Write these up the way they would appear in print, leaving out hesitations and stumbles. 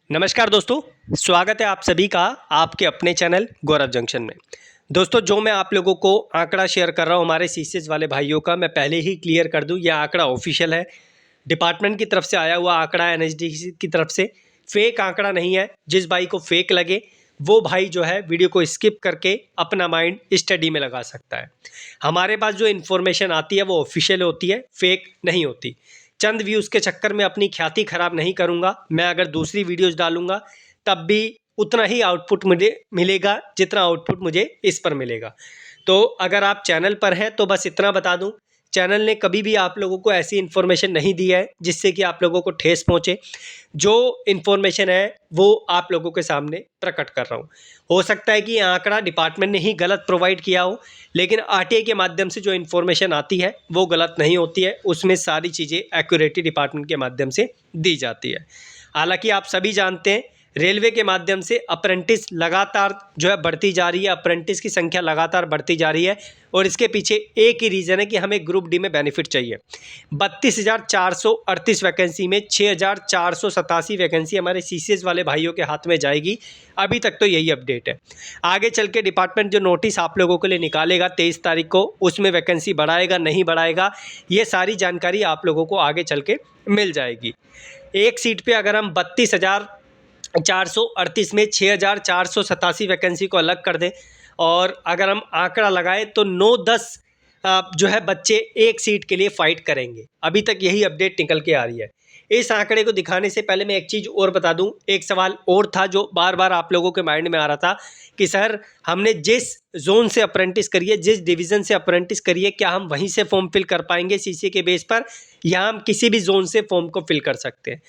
नमस्कार दोस्तों, स्वागत है आप सभी का आपके अपने चैनल गौरव जंक्शन में। दोस्तों, जो मैं आप लोगों को आंकड़ा शेयर कर रहा हूं हमारे सीसीएस वाले भाइयों का, मैं पहले ही क्लियर कर दूं, यह आंकड़ा ऑफिशियल है, डिपार्टमेंट की तरफ से आया हुआ आंकड़ा है, एनएचडीसी की तरफ से। फेक आंकड़ा नहीं है। जिस भाई को फेक लगे वो भाई जो है वीडियो को स्किप करके अपना माइंड स्टडी में लगा सकता है। हमारे पास जो इन्फॉर्मेशन आती है वो ऑफिशियल होती है, फेक नहीं होती। चंद व्यूज़ के चक्कर में अपनी ख्याति खराब नहीं करूंगा। मैं अगर दूसरी वीडियोस डालूंगा तब भी उतना ही आउटपुट मुझे मिलेगा जितना आउटपुट मुझे इस पर मिलेगा। तो अगर आप चैनल पर हैं तो बस इतना बता दूं, चैनल ने कभी भी आप लोगों को ऐसी इन्फॉर्मेशन नहीं दी है जिससे कि आप लोगों को ठेस पहुंचे। जो इन्फॉर्मेशन है वो आप लोगों के सामने प्रकट कर रहा हूं। हो सकता है कि ये आंकड़ा डिपार्टमेंट ने ही गलत प्रोवाइड किया हो, लेकिन आरटीआई के माध्यम से जो इन्फॉर्मेशन आती है वो गलत नहीं होती है। उसमें सारी चीज़ें एक्यूरेटली डिपार्टमेंट के माध्यम से दी जाती है। हालांकि आप सभी जानते हैं रेलवे के माध्यम से अप्रेंटिस लगातार जो है बढ़ती जा रही है, अप्रेंटिस की संख्या लगातार बढ़ती जा रही है और इसके पीछे एक ही रीज़न है कि हमें ग्रुप डी में बेनिफिट चाहिए। 32,438 वैकेंसी में 6,487 वैकेंसी हमारे सीसीएस वाले भाइयों के हाथ में जाएगी। अभी तक तो यही अपडेट है। आगे चल के डिपार्टमेंट जो नोटिस आप लोगों के लिए निकालेगा 23 तारीख को, उसमें वैकेंसी बढ़ाएगा नहीं बढ़ाएगा, ये सारी जानकारी आप लोगों को आगे चल के मिल जाएगी। एक सीट पे अगर हम 32,438 में 6,487 वैकेंसी को अलग कर दें और अगर हम आंकड़ा लगाएं तो 9-10 जो है बच्चे एक सीट के लिए फाइट करेंगे। अभी तक यही अपडेट निकल के आ रही है। इस आंकड़े को दिखाने से पहले मैं एक चीज़ और बता दूं, एक सवाल और था जो बार बार आप लोगों के माइंड में आ रहा था कि सर हमने जिस जोन से अप्रेंटिस करी है, जिस डिवीज़न से अप्रेंटिस करी है, क्या हम वहीं से फॉर्म फिल कर पाएंगे सीसीए के बेस पर, या हम किसी भी जोन से फॉर्म को फिल कर सकते हैं?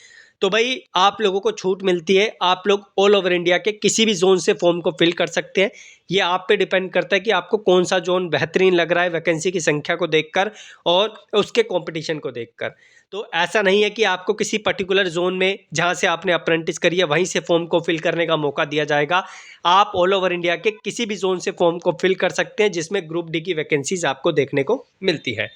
तो भाई आप लोगों को छूट मिलती है, आप लोग ऑल ओवर इंडिया के किसी भी जोन से फॉर्म को फिल कर सकते हैं। ये आप पे डिपेंड करता है कि आपको कौन सा जोन बेहतरीन लग रहा है वैकेंसी की संख्या को देखकर और उसके कंपटीशन को देखकर। तो ऐसा नहीं है कि आपको किसी पर्टिकुलर जोन में जहां से आपने अप्रेंटिस करी है वहीं से फॉर्म को फिल करने का मौका दिया जाएगा। आप ऑल ओवर इंडिया के किसी भी जोन से फॉर्म को फिल कर सकते हैं जिसमें ग्रुप डी की वैकेंसीज आपको देखने को मिलती है।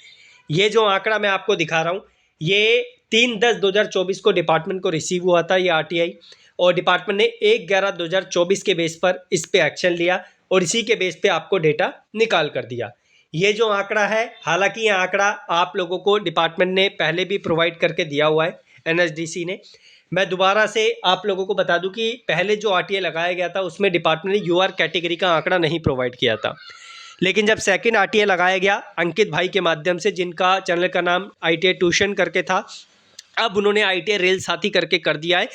ये जो आंकड़ा मैं आपको दिखा रहा हूँ ये 3/10/2024 को डिपार्टमेंट को रिसीव हुआ था ये आरटीआई, और डिपार्टमेंट ने 1/11/2024 के बेस पर इस पे एक्शन लिया और इसी के बेस पे आपको डेटा निकाल कर दिया। ये जो आंकड़ा है, हालांकि ये आंकड़ा आप लोगों को डिपार्टमेंट ने पहले भी प्रोवाइड करके दिया हुआ है, एनएचडीसी ने। मैं दोबारा से आप लोगों को बता दूं कि पहले जो आरटीआई लगाया गया था उसमें डिपार्टमेंट ने यूआर कैटेगरी का आंकड़ा नहीं प्रोवाइड किया था, लेकिन जब सेकंड आरटीआई लगाया गया अंकित भाई के माध्यम से, जिनका चैनल का नाम आईटीआई ट्यूशन करके था, अब उन्होंने आईटीआई रेल साथी करके कर दिया है।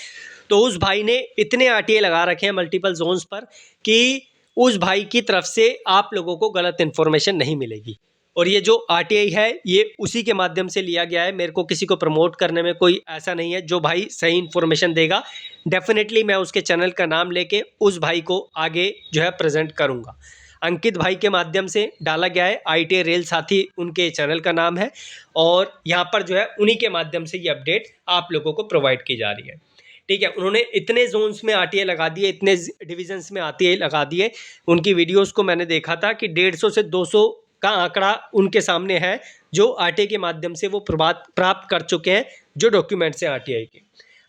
तो उस भाई ने इतने आरटीआई लगा रखे हैं मल्टीपल जोन्स पर कि उस भाई की तरफ से आप लोगों को गलत इन्फॉर्मेशन नहीं मिलेगी। और ये जो आरटीआई है ये उसी के माध्यम से लिया गया है। मेरे को किसी को प्रमोट करने में कोई ऐसा नहीं है। जो भाई सही इन्फॉर्मेशन देगा डेफिनेटली मैं उसके चैनल का नाम लेके उस भाई को आगे जो है प्रेजेंट करूँगा। अंकित भाई के माध्यम से डाला गया है, आईटीआई रेल साथी उनके चैनल का नाम है, और यहाँ पर जो है उन्हीं के माध्यम से ये अपडेट आप लोगों को प्रोवाइड की जा रही है। ठीक है, उन्होंने इतने जोन्स में आरटीआई लगा दिए, इतने डिविजन्स में आरटीआई लगा दिए। उनकी वीडियोस को मैंने देखा था कि 150 से 200 का आंकड़ा उनके सामने है जो आरटीआई के माध्यम से वो प्राप्त कर चुके हैं, जो डॉक्यूमेंट्स हैं आरटीआई के।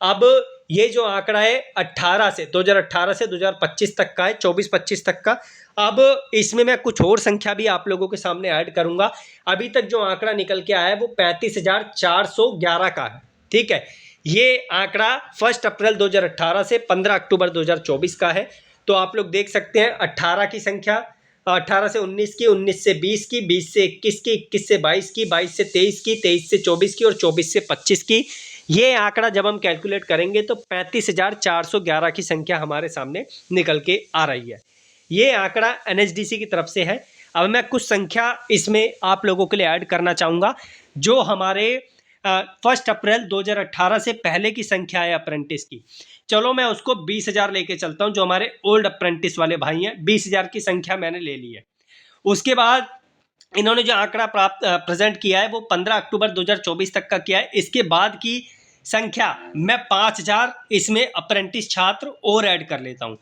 अब ये जो आंकड़ा है 2018 से 2025 तक का है, 24-25 तक का। अब इसमें मैं कुछ और संख्या भी आप लोगों के सामने ऐड करूंगा। अभी तक जो आंकड़ा निकल के आया है वो 35,411 का है। ठीक है, ये आंकड़ा 1 अप्रैल 2018 से 15 अक्टूबर 2024 का है। तो आप लोग देख सकते हैं 18 की संख्या, 18 से 19 की, 19 से 20 की, 20 से 21 की, 21 से 22 की, 22 से 23 की, 23 से 24 की और 24 से 25 की। ये आंकड़ा जब हम कैलकुलेट करेंगे तो 35,411 की संख्या हमारे सामने निकल के आ रही है। ये आंकड़ा एनएचडीसी की तरफ से है। अब मैं कुछ संख्या इसमें आप लोगों के लिए ऐड करना चाहूँगा जो हमारे 1 अप्रैल 2018 से पहले की संख्या है अप्रेंटिस की। चलो मैं उसको 20,000 लेके चलता हूँ। जो हमारे ओल्ड अप्रेंटिस वाले भाई हैं 20,000 की संख्या मैंने ले ली है। उसके बाद इन्होंने जो आंकड़ा प्रेजेंट किया है वो 15 अक्टूबर 2024 तक का किया है। इसके बाद की संख्या मैं 5,000 इसमें अप्रेंटिस छात्र और ऐड कर लेता हूँ,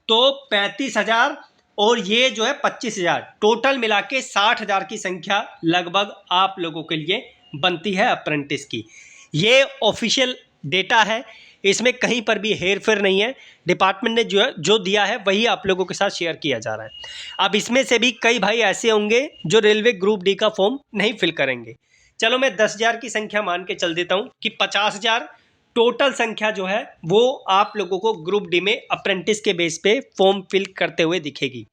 तो 35,000 और ये जो है 25,000, टोटल मिला के 60,000 की संख्या लगभग आप लोगों के लिए बनती है अप्रेंटिस की। ये ऑफिशियल डेटा है, इसमें कहीं पर भी हेर फेर नहीं है। डिपार्टमेंट ने जो दिया है वही आप लोगों के साथ शेयर किया जा रहा है। अब इसमें से भी कई भाई ऐसे होंगे जो रेलवे ग्रुप डी का फॉर्म नहीं फिल करेंगे। चलो मैं 10,000 की संख्या मान के चल देता हूँ कि 50,000 टोटल संख्या जो है वो आप लोगों को ग्रुप डी में अप्रेंटिस के बेस पे फॉर्म फिल करते हुए दिखेगी।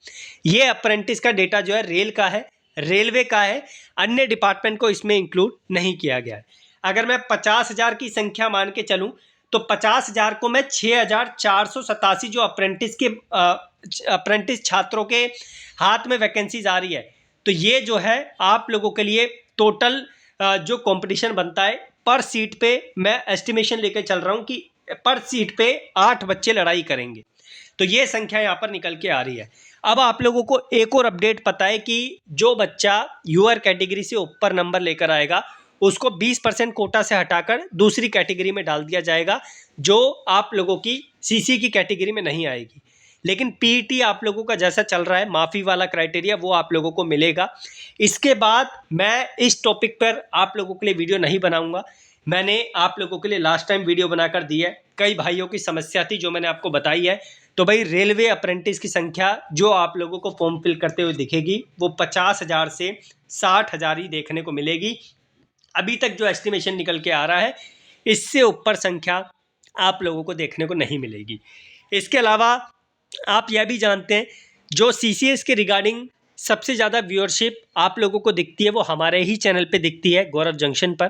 ये अप्रेंटिस का डेटा जो है रेल का है, रेलवे का है, अन्य डिपार्टमेंट को इसमें इंक्लूड नहीं किया गया है। अगर मैं 50,000 की संख्या मान के चलूं तो 50,000 को मैं 6,487 जो अप्रेंटिस छात्रों के हाथ में वैकेंसीज आ रही है, तो ये जो है आप लोगों के लिए टोटल जो कंपटीशन बनता है पर सीट पे मैं एस्टिमेशन लेके चल रहा हूँ कि पर सीट पे 8 बच्चे लड़ाई करेंगे। तो ये संख्या यहाँ पर निकल के आ रही है। अब आप लोगों को एक और अपडेट पता है कि जो बच्चा यूआर कैटेगरी से ऊपर नंबर लेकर आएगा उसको 20% कोटा से हटाकर दूसरी कैटेगरी में डाल दिया जाएगा, जो आप लोगों की सीसी की कैटेगरी में नहीं आएगी। लेकिन पीईटी आप लोगों का जैसा चल रहा है, माफ़ी वाला क्राइटेरिया, वो आप लोगों को मिलेगा। इसके बाद मैं इस टॉपिक पर आप लोगों के लिए वीडियो नहीं बनाऊंगा। मैंने आप लोगों के लिए लास्ट टाइम वीडियो बनाकर दी है। कई भाइयों की समस्या थी जो मैंने आपको बताई है। तो भाई रेलवे अप्रेंटिस की संख्या जो आप लोगों को फॉर्म फिल करते हुए दिखेगी वो 50,000 से 60,000 ही देखने को मिलेगी। अभी तक जो एस्टिमेशन निकल के आ रहा है इससे ऊपर संख्या आप लोगों को देखने को नहीं मिलेगी। इसके अलावा आप यह भी जानते हैं जो सीसीएस के रिगार्डिंग सबसे ज़्यादा व्यूअरशिप आप लोगों को दिखती है वो हमारे ही चैनल पे दिखती है, गौरव जंक्शन पर।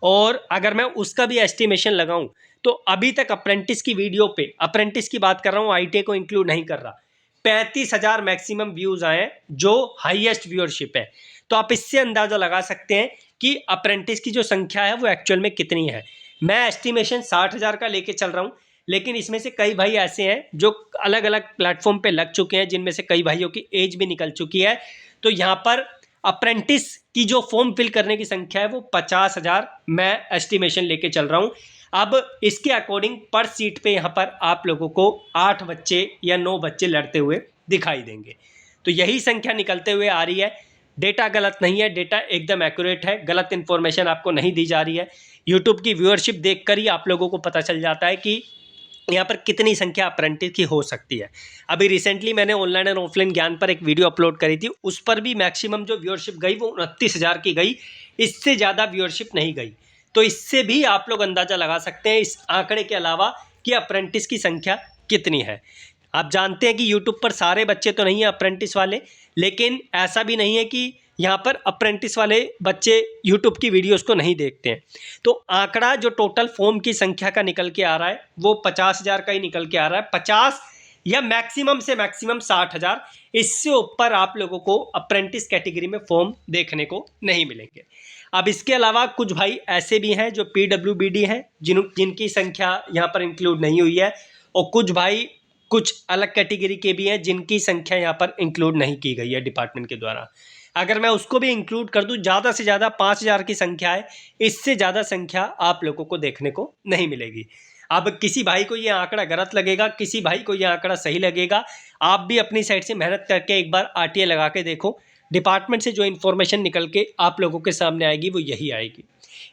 और अगर मैं उसका भी एस्टिमेशन लगाऊं तो अभी तक अप्रेंटिस की वीडियो पे, अप्रेंटिस की बात कर रहा हूँ, आईटीआई को इंक्लूड नहीं कर रहा, 35,000 मैक्सिमम व्यूज़ आए हैं जो हाईएस्ट व्यूअरशिप है। तो आप इससे अंदाज़ा लगा सकते हैं कि अप्रेंटिस की जो संख्या है वो एक्चुअल में कितनी है। मैं एस्टिमेशन 60,000 का लेके चल रहा हूँ, लेकिन इसमें से कई भाई ऐसे हैं जो अलग अलग प्लेटफॉर्म पे लग चुके हैं, जिनमें से कई भाइयों की एज भी निकल चुकी है। तो यहाँ पर अप्रेंटिस की जो फॉर्म फिल करने की संख्या है वो 50,000 मैं एस्टिमेशन लेके चल रहा हूँ। अब इसके अकॉर्डिंग पर सीट पे यहाँ पर आप लोगों को 8 बच्चे या 9 बच्चे लड़ते हुए दिखाई देंगे। तो यही संख्या निकलते हुए आ रही है। डेटा गलत नहीं है, डेटा एकदम एक्यूरेट है, गलत इन्फॉर्मेशन आपको नहीं दी जा रही है। यूट्यूब की व्यूअरशिप देखकर ही आप लोगों को पता चल जाता है कि यहाँ पर कितनी संख्या अप्रेंटिस की हो सकती है। अभी रिसेंटली मैंने ऑनलाइन और ऑफलाइन ज्ञान पर एक वीडियो अपलोड करी थी, उस पर भी मैक्सिमम जो व्यूअरशिप गई वो 29,000 की गई, इससे ज़्यादा व्यूअरशिप नहीं गई। तो इससे भी आप लोग अंदाज़ा लगा सकते हैं इस आंकड़े के अलावा कि अप्रेंटिस की संख्या कितनी है। आप जानते हैं कि यूट्यूब पर सारे बच्चे तो नहीं हैं अप्रेंटिस वाले, लेकिन ऐसा भी नहीं है कि यहाँ पर अप्रेंटिस वाले बच्चे यूट्यूब की वीडियोस को नहीं देखते हैं। तो आंकड़ा जो टोटल फॉर्म की संख्या का निकल के आ रहा है वो 50,000 का ही निकल के आ रहा है। 50 या मैक्सिमम से मैक्सिमम 60,000, इससे ऊपर आप लोगों को अप्रेंटिस कैटेगरी में फॉर्म देखने को नहीं मिलेंगे। अब इसके अलावा कुछ भाई ऐसे भी हैं जो PWBD हैं जिनकी संख्या यहाँ पर इंक्लूड नहीं हुई है, और कुछ भाई कुछ अलग कैटेगरी के भी हैं जिनकी संख्या यहाँ पर इंक्लूड नहीं की गई है डिपार्टमेंट के द्वारा। अगर मैं उसको भी इंक्लूड कर दूं, ज़्यादा से ज़्यादा 5,000 की संख्या है, इससे ज़्यादा संख्या आप लोगों को देखने को नहीं मिलेगी। अब किसी भाई को ये आंकड़ा गलत लगेगा, किसी भाई को ये आंकड़ा सही लगेगा। आप भी अपनी साइड से मेहनत करके एक बार RTA लगा के देखो, डिपार्टमेंट से जो इन्फॉर्मेशन निकल के आप लोगों के सामने आएगी वो यही आएगी।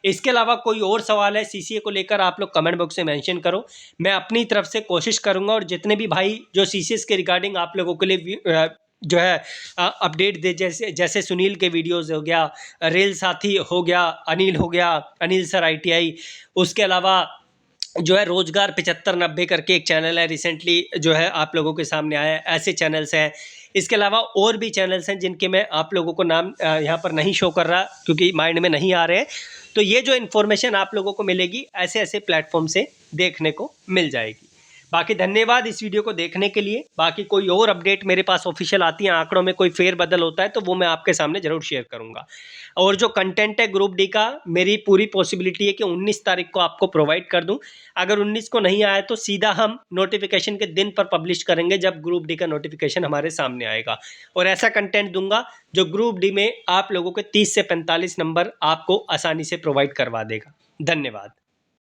इसके अलावा कोई और सवाल है सीसीए को लेकर, आप लोग कमेंट बॉक्स में मेंशन करो, मैं अपनी तरफ से कोशिश करूंगा। और जितने भी भाई जो सीसीएस के रिगार्डिंग आप लोगों के लिए जो है अपडेट दे, जैसे सुनील के वीडियोस हो गया, रेल साथी हो गया, अनिल हो गया, अनिल सर ITI, उसके अलावा जो है रोजगार 7590 करके एक चैनल है, रिसेंटली जो है आप लोगों के सामने आया है, ऐसे चैनल्स हैं। इसके अलावा और भी चैनल्स हैं जिनके मैं आप लोगों को नाम यहाँ पर नहीं शो कर रहा क्योंकि माइंड में नहीं आ रहे हैं। तो ये जो इन्फॉर्मेशन आप लोगों को मिलेगी ऐसे ऐसे प्लेटफॉर्म से देखने को मिल जाएगी। बाकी धन्यवाद इस वीडियो को देखने के लिए। बाकी कोई और अपडेट मेरे पास ऑफिशियल आती है, आंकड़ों में कोई फेरबदल होता है तो वो मैं आपके सामने ज़रूर शेयर करूंगा। और जो कंटेंट है ग्रुप डी का, मेरी पूरी पॉसिबिलिटी है कि 19 तारीख को आपको प्रोवाइड कर दूं। अगर 19 को नहीं आया तो सीधा हम नोटिफिकेशन के दिन पर पब्लिश करेंगे जब ग्रुप डी का नोटिफिकेशन हमारे सामने आएगा। और ऐसा कंटेंट दूंगा जो ग्रुप डी में आप लोगों के 30 से 45 नंबर आपको आसानी से प्रोवाइड करवा देगा। धन्यवाद।